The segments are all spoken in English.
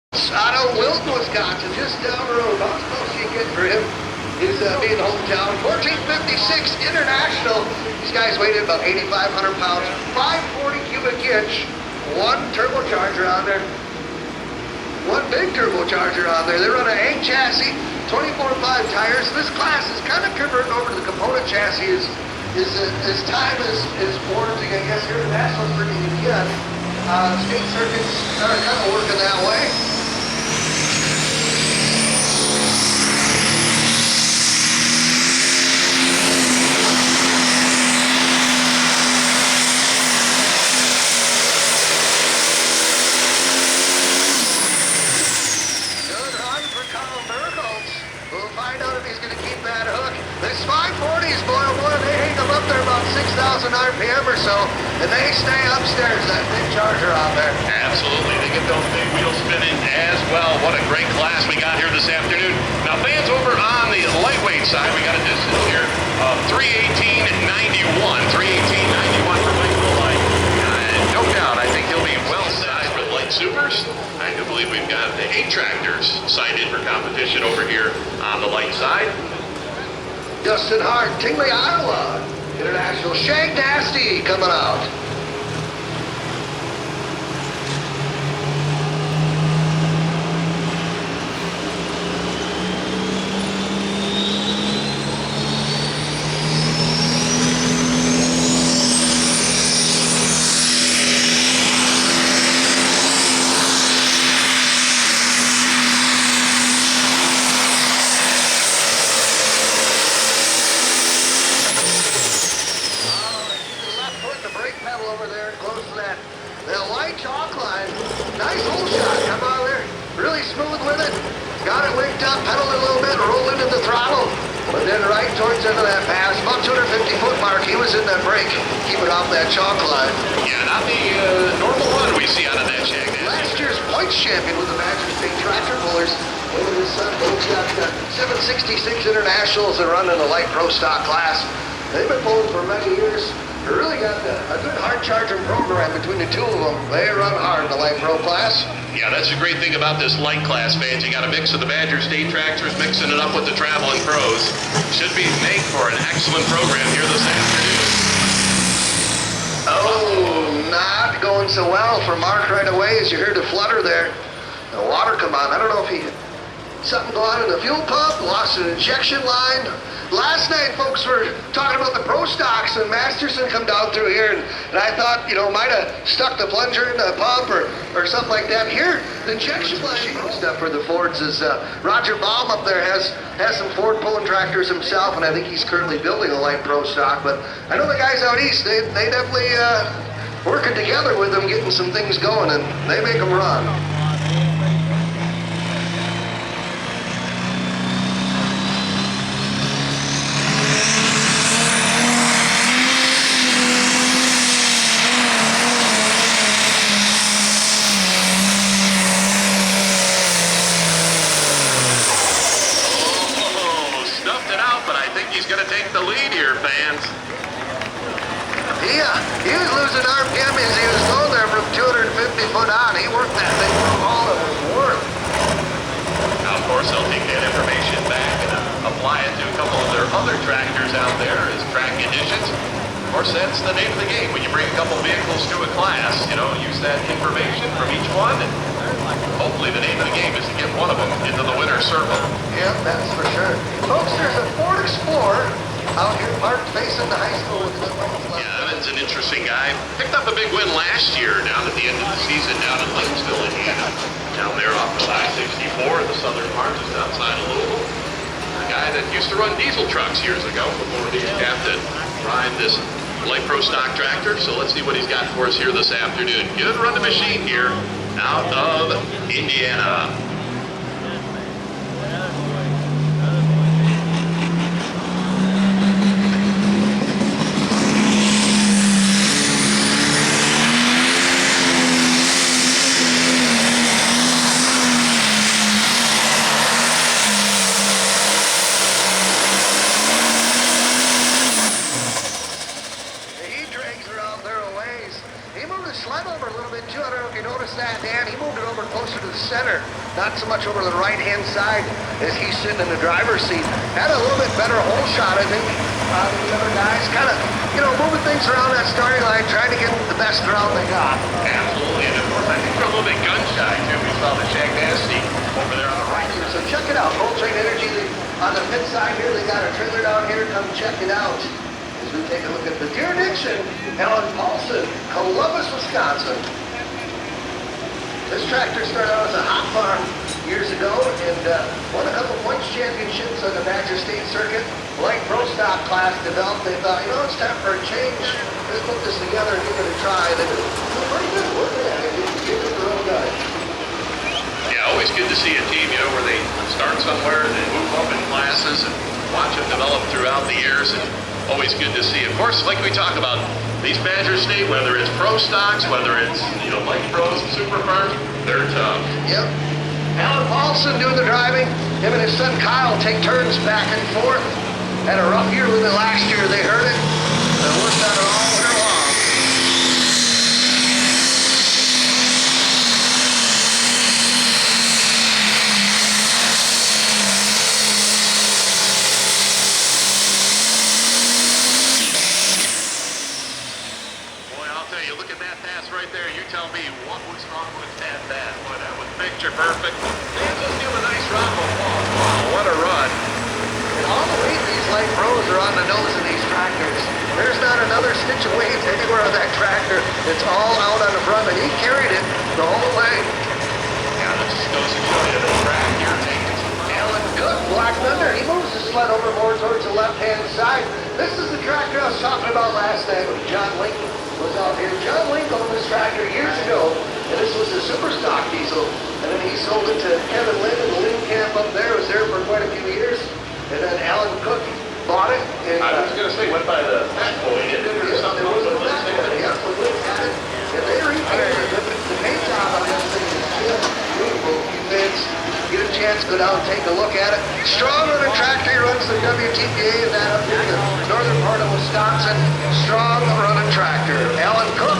Out of Wilton, Wisconsin, just down the road. How close you get for him is being hometown. 1456 International. These guys weighed in about 8,500 pounds, 540 cubic inch, one turbocharger on there, one big turbocharger on there. They run an A chassis, 24.5 tires. This class is kind of converting over to the component chassis as time is warranting, I guess. International's pretty good. State circuits are kind of working that way. We'll find out if he's going to keep that hook. These 540s, boy, oh boy, they hang them up there about 6,000 RPM or so, and they stay upstairs, that big charger on there. Absolutely. They get those big wheels spinning as well. What a great class we got here this afternoon. Now, fans over on the lightweight side, we got a distance here of 318.91. 318.91 for Michael Light. No doubt, I think he'll be well sized with light supers. I do believe we've got the 8 tractors signed in for competition over here on the light side. Justin Hart, Tingley, Iowa. International Shag Nasty coming out. Over there, close to that white chalk line. Nice hole shot. Come on there. Really smooth with it. Got it winked up, pedaled a little bit, rolled into the throttle. But then right towards the end of that pass, about 250-foot mark, he was in that brake, keeping off that chalk line. Yeah, not the normal one we see out of that Shag Nasty. Last year's points champion with the Badger State Tractor Pullers. Him and his son both got 766 internationals and run in the light pro stock class. They've been pulling for many years. They really got a good hard charging program between the two of them. They run hard in the light pro class. Yeah, that's a great thing about this light class, fans. You got a mix of the Badger State tractors, mixing it up with the traveling pros. Should be made for an excellent program here this afternoon. Oh, not going so well for Mark right away as you heard the flutter there. The water come on. I don't know if he something go on in the fuel pump, lost an injection line. Last night, folks were talking about the pro stocks, and Masterson come down through here, and I thought, might have stuck the plunger in the pump or something like that. Here, the injection line stuff for the Fords is Roger Baum up there has some Ford pulling tractors himself, and I think he's currently building a light pro stock. But I know the guys out east, they definitely working together with them, getting some things going, and they make them run. He's going to take the lead here, fans. He was losing RPM as he was going there from 250 foot on. He worked that thing for all of his worth. Now, of course, they'll take that information back and apply it to a couple of their other tractors out there as track conditions. Of course, that's the name of the game. When you bring a couple vehicles to a class, use that information from each one. And hopefully the name of the game is to get one of them into the winner's circle. Yeah, that's for sure. Folks, there's a Ford Explorer out here parked facing the high school. Yeah, Evan's an interesting guy. Picked up a big win last year down at the end of the season down in Lakesville, Indiana. Down there off the I-64 in the southern part, just outside of Louisville. A guy that used to run diesel trucks years ago before he got to ride this light pro stock tractor. So let's see what he's got for us here this afternoon. Good run the machine here out of Indiana. Sled over a little bit too. I don't know if you noticed that, Dan. He moved it over closer to the center. as he's sitting in the driver's seat. Had a little bit better hole shot, I think, than the other guys. Kind of, moving things around that starting line, trying to get the best ground they got. Absolutely, and of course, I think they're a little bit gun shy, too. We saw the Shaq Nasty over there on the right. So check it out, Full Train Energy on the pit side here. They got a trailer down here. Come check it out. As we take a look at the Deer Dixon, Alan Paulson, Columbus, Wisconsin. This tractor started out as a hot farm years ago and won a couple points championships on the Badger State Circuit. Light Pro Stock class developed. They thought, it's time for a change. Let's put this together and give it a try. They did pretty good work at it. They did it real good. Yeah, always good to see a team, where they start somewhere and they move up in classes and watch them develop throughout the years. And always good to see. Of course, like we talk about, these Badger State, whether it's pro stocks, whether it's, light pros and super farms, they're tough. Yep. Alan Paulson doing the driving. Him and his son Kyle take turns back and forth. Had a rough year with it last year. They heard it. They worked on it all winter long. Boy, I'll tell you, look at that pass right there. You tell me what was wrong with that pass. Boy, that was picture perfect. And just give a nice round of applause. Wow, what a run. And all the weight these light pros are on the nose of these tractors. There's not another stitch of weight anywhere on that tractor. It's all out on the front, and he carried it the whole way. Yeah, this just goes to show you the track here taking some Alan Cook, Black Thunder, he moves the sled over more towards the left-hand side. This is the tractor I was talking about last night when John Lincoln was out here. John Lincoln owned this tractor years ago, and this was a super stock diesel. And then he sold it to Kevin Lynn in the Lynn camp up there. Was there for quite a few years. And then Alan Cook bought it. And, I was going to say, went by the back boy, didn't it, or something? There was a back boy, yeah, so Lynn had it. And they repaired it. The paint job on this thing is just beautiful. You fans get a chance, go down and take a look at it. Strong running tractor. He runs the WTPA and that up here in the northern part of Wisconsin. Strong running tractor. Alan Cook.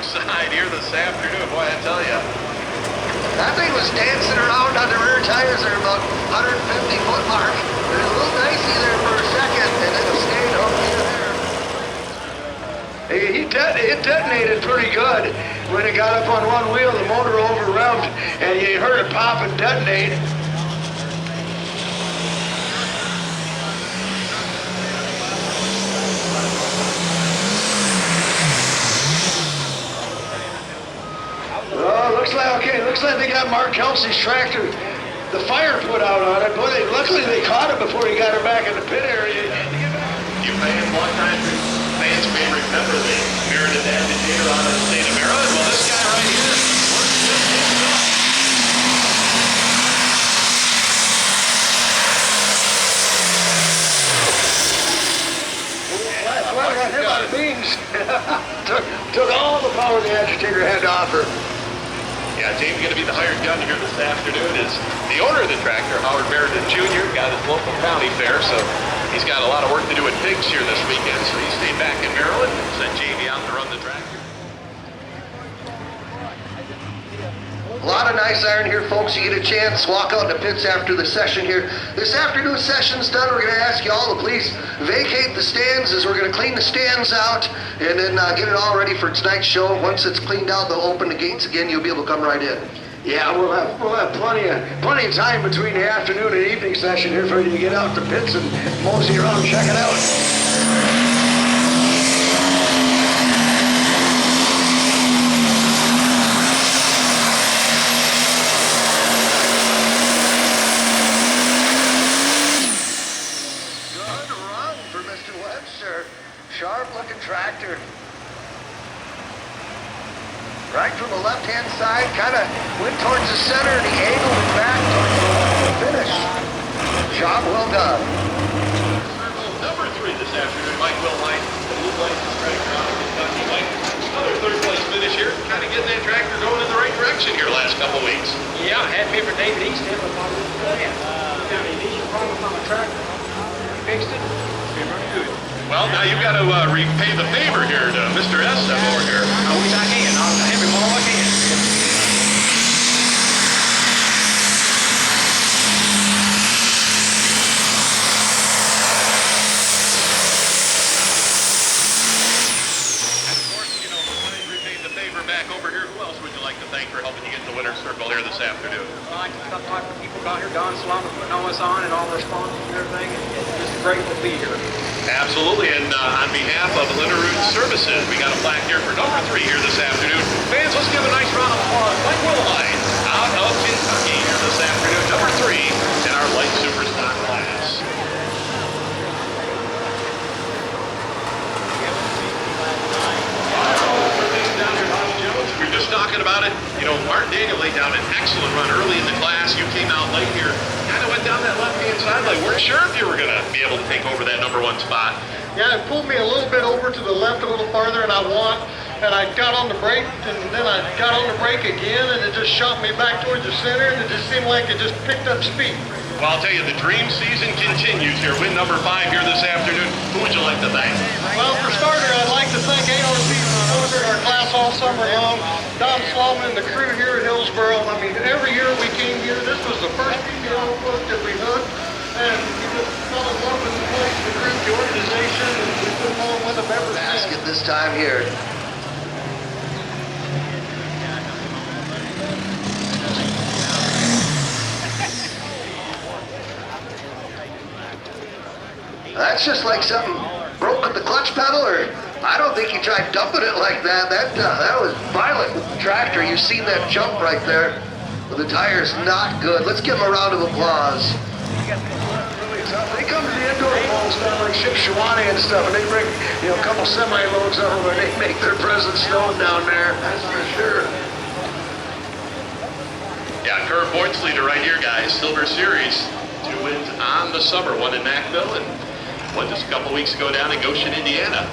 Side here this afternoon, boy, I tell you. That thing was dancing around on the rear tires there about 150-foot mark. It was a little dicey there for a second, and then it stayed up there. It detonated pretty good. When it got up on one wheel, the motor over-revved, and you heard it pop and detonate. Looks like they got Mark Kelsey's tractor. The fire put out on it. Boy, luckily they caught it before he got her back in the pit area. You fans, long-time fans may remember the merited agitator out of the state of Maryland. Well, this guy right here works just his stuff. Well, got him out of beans. took all the power the agitator had to offer. Yeah, James going to be the hired gun here this afternoon is the owner of the tractor, Howard Meriden Jr., got his local county fair, so he's got a lot of work to do at Pigs here this weekend, so he stayed back in Maryland and sent Jamie out to run the tractor. A lot of nice iron here, folks. You get a chance, walk out in the pits after the session here. This afternoon session's done. We're going to ask you all to please vacate the stands as we're going to clean the stands out and then get it all ready for tonight's show. Once it's cleaned out, they'll open the gates again. You'll be able to come right in. Yeah, we'll have plenty of time between the afternoon and evening session here for you to get out the pits and mosey around and check it out. Sharp-looking tractor. Right from the left-hand side, kind of went towards the center, and he angled it back towards the finish. Job well done. Number 3 this afternoon, Mike Will Knight, the blue license tractor out action here last couple weeks. Yeah, had me for David Easton, but I was playing. Found an initial problem on the tractor. Fixed it. Been running good. Well, now you've got to repay the favor here to Mr. S. over here. I wish I can. I'll have him all I can. Back over here, who else would you like to thank for helping you get the winner's circle here this afternoon? Well, I just talk to people got here, Don Slum, putting all this on and all the sponsors and everything, and it's just great to be here. Absolutely, and on behalf of Lineroot Services, we got a plaque here for number 3 here this afternoon. Fans, let's give a nice round of applause. Mike Willine out of Kentucky here this afternoon, number 3 in our light superstock class. We were just talking about it. You know, Martin Daniel laid down an excellent run early in the class. You came out late here, kind of went down that left-hand side. Like, weren't sure if you were going to be able to take over that number 1 spot. Yeah, it pulled me a little bit over to the left a little farther than I want, and I got on the brake, and then I got on the brake again, and it just shot me back towards the center, and it just seemed like it just picked up speed. Well, I'll tell you, the dream season continues here. Win number 5 here this afternoon. Who would you like to thank? Well, for starter, I'd like to thank ARC for sponsoring our class all summer long. Don Slum and the crew here at Hillsboro. I mean, every year we came here, this was the first PPL book that we hooked, and we just fell in love with the place, the group, the organization, and we've been along with them ever since. Basket this time here. That's just like something broke with the clutch pedal, or I don't think you tried dumping it like that. That was violent with the tractor. You seen that jump right there. Well, the tire's not good. Let's give him a round of applause. They come to the indoor bowls down like Shipshewana and stuff, and they bring, a couple semi-loads of them, and they make their presence known down there. That's for sure. Yeah, current points leader right here, guys. Silver Series. 2 wins on the summer. 1 in Macville and 1 just a couple weeks ago down in Goshen, Indiana.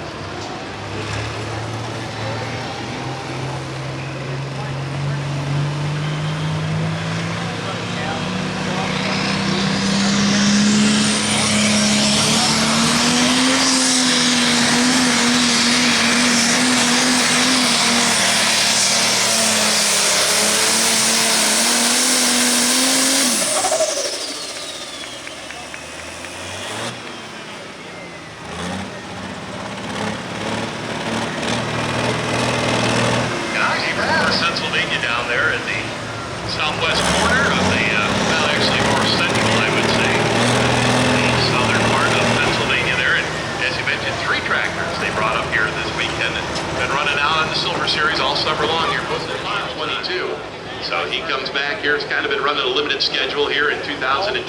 Southwest corner of the, well, actually more central, I would say, the southern part of Pennsylvania there. And as you mentioned, 3 tractors they brought up here this weekend and been running out on the Silver Series all summer long here, posted at mile 22. So he comes back here. It's kind of been running a limited schedule here in 2023,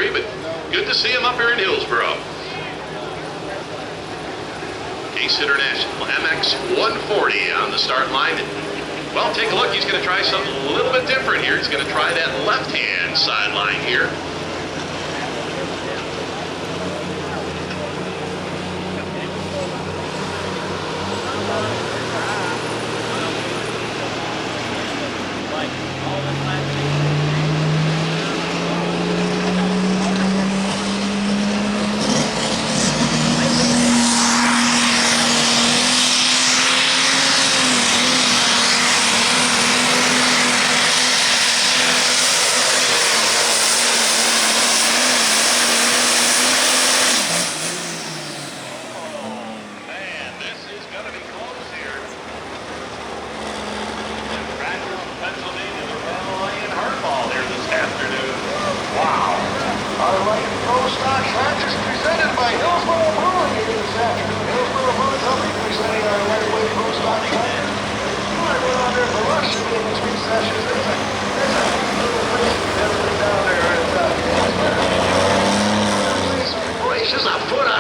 but good to see him up here in Hillsboro. Case International MX 140 on the start line. Well, take a look. He's going to try something a little bit different here. He's going to try that left-hand sideline here.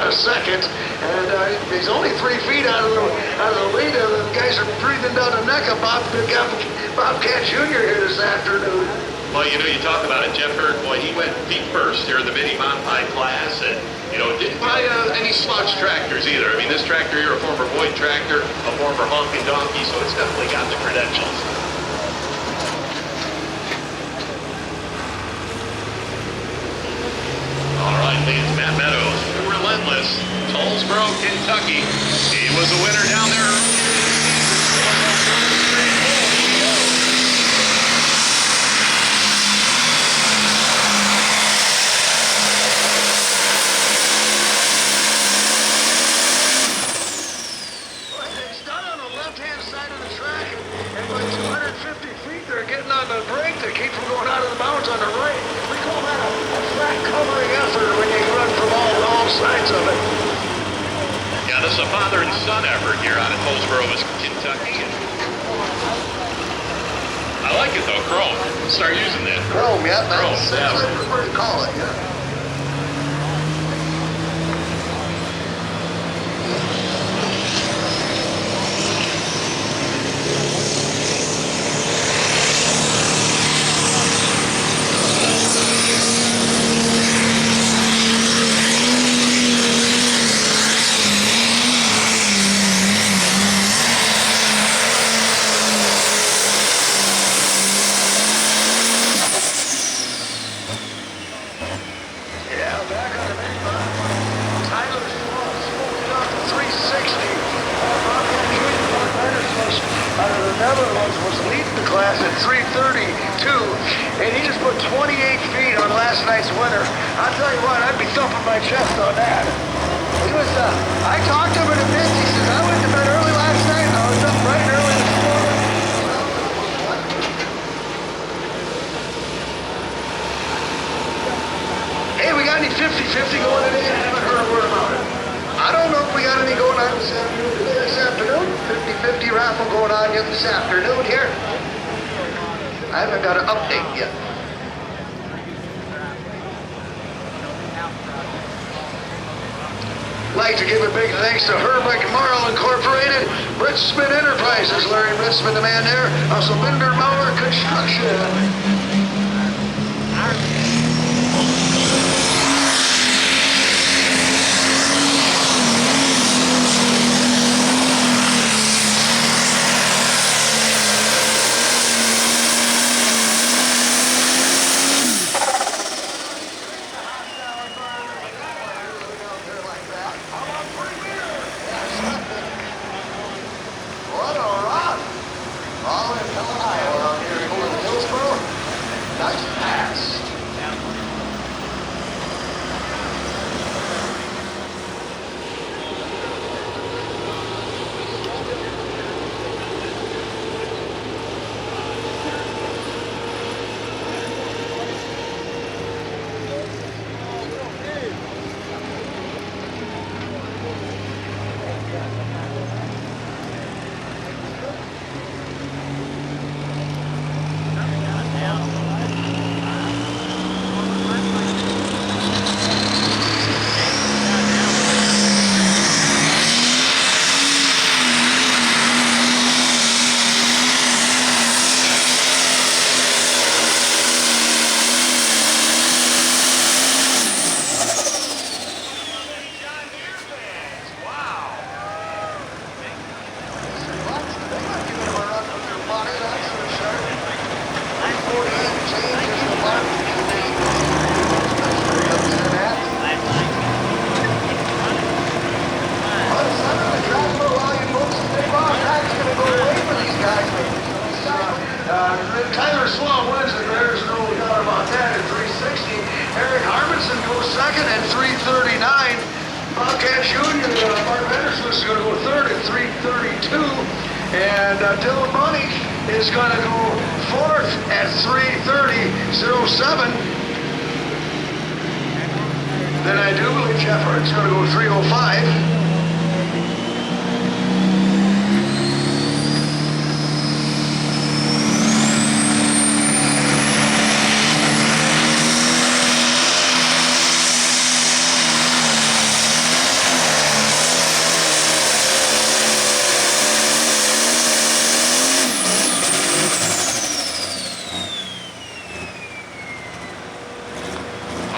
Second, and he's only 3 feet out of the lead. The guys are breathing down the neck of Bobcat Jr. here this afternoon. Well, you talk about it. Jeff Hurt, boy, he went feet first here in the mini Mont Pie class, and didn't buy any slouch tractors either. I mean, this tractor here, a former Boyd tractor, a former honky donkey, so it's definitely got the credentials. All right, leads Matt Meadows, relentless, Hillsboro, Kentucky. He was a winner down there. They start on the left-hand side of the track, and by 250 feet, they're getting on the brake to keep from going out of the bounds on the right. We call that a track covering effort when you run from all sides of it. Yeah, this is a father and son effort here out at Hillsboro, Kentucky. I like it though, Chrome. Start using that. Chrome, yeah, Chrome, that's yeah. what I prefer to call it, yeah. Yeah, back on the main line. Tyler's smoking up to 360. Bobcat Jr. Mark Anderson out of the Netherlands was leading the class at 332, and he just put 28 feet on last night's winner. I'll tell you what, I'd be thumping my chest on that. He was, I talked to him in a bit. He says, I went to bed early last night, and I was up bright and early this morning. Hey, we got any 50-50 going today? I haven't heard a word about it. I don't know if we got any going on this afternoon. 50-50 raffle going on yet this afternoon here. I haven't got an update yet. Like to give a big thanks to Herbeck Marl Incorporated, Britzman Enterprises, Larry Britzman, the man there, also Binder Mower Construction. What a run! All in Ohio out here going to Hillsboro. Nice pass. Tyler Sloan wins the Bears, no doubt about that, at 360. Eric Harbinson goes second at 339. Bobcat Jr., Mark Henderson is going to go third at 332. And Dylan Money is going to go fourth at 330.07. Then I do believe Jeff Hart's going to go 305.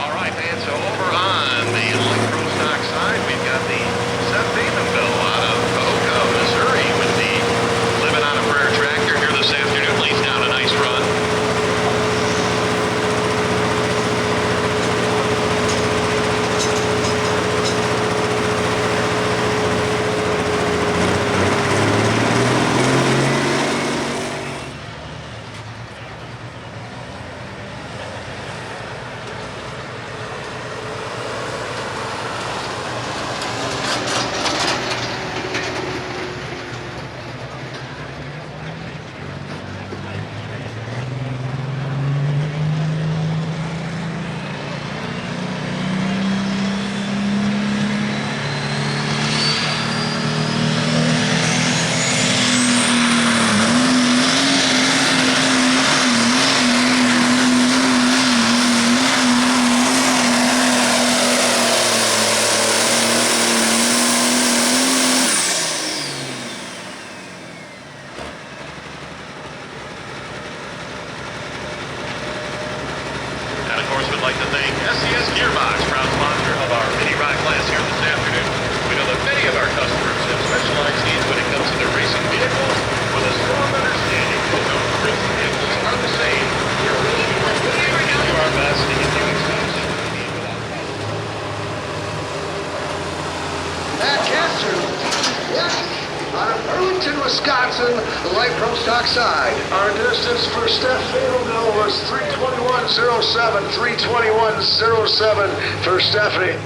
All right, man, so over on the electro stock side, we've got the like to thank SCS Gearbox, proud sponsor of our mini rock class here this afternoon. We know that many of our customers have specialized needs when it comes to their racing vehicles. With a strong understanding that no racing vehicles are the same, we're wishing you do our best to get you exactly what you need without problem. That capture. Yes. Out of Burlington, Wisconsin, the light pro stock side. Our distance for Steph Fayetteville was 3:21:07. 3:21:07 for Stephanie.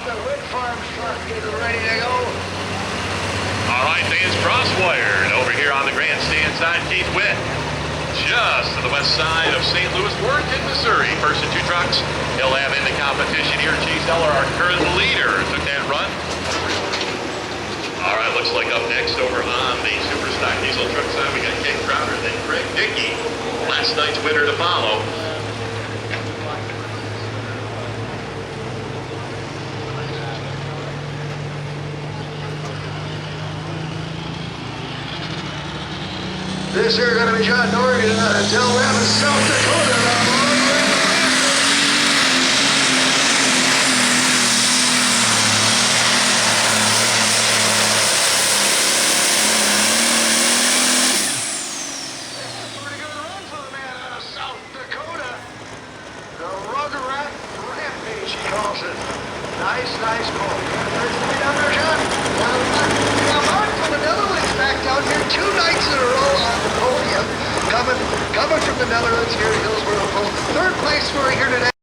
The Wood Farm truck is ready to go. All right, fans, crosswired over here on the grandstand side. Keith Witt, just to the west side of St. Louis, Warrenton, Missouri. First and two trucks he'll have in the competition here. Chase Eller, our current leader, took that run. All right, looks like up next over on the Superstock Diesel truck side, we got Ken Crowder, then Craig Dickey. Last night's winner to follow. This here gonna be John Dorgan out of Del Rapids, South Dakota. Pretty good run for the man out of South Dakota. The Rugger Rat Rampage, he calls it. Nice call. There's the down there, John. Now, Hart from the Netherlands back down here 2 nights in a row on the podium. Coming from the Netherlands here at Hillsboro. Third place for here today.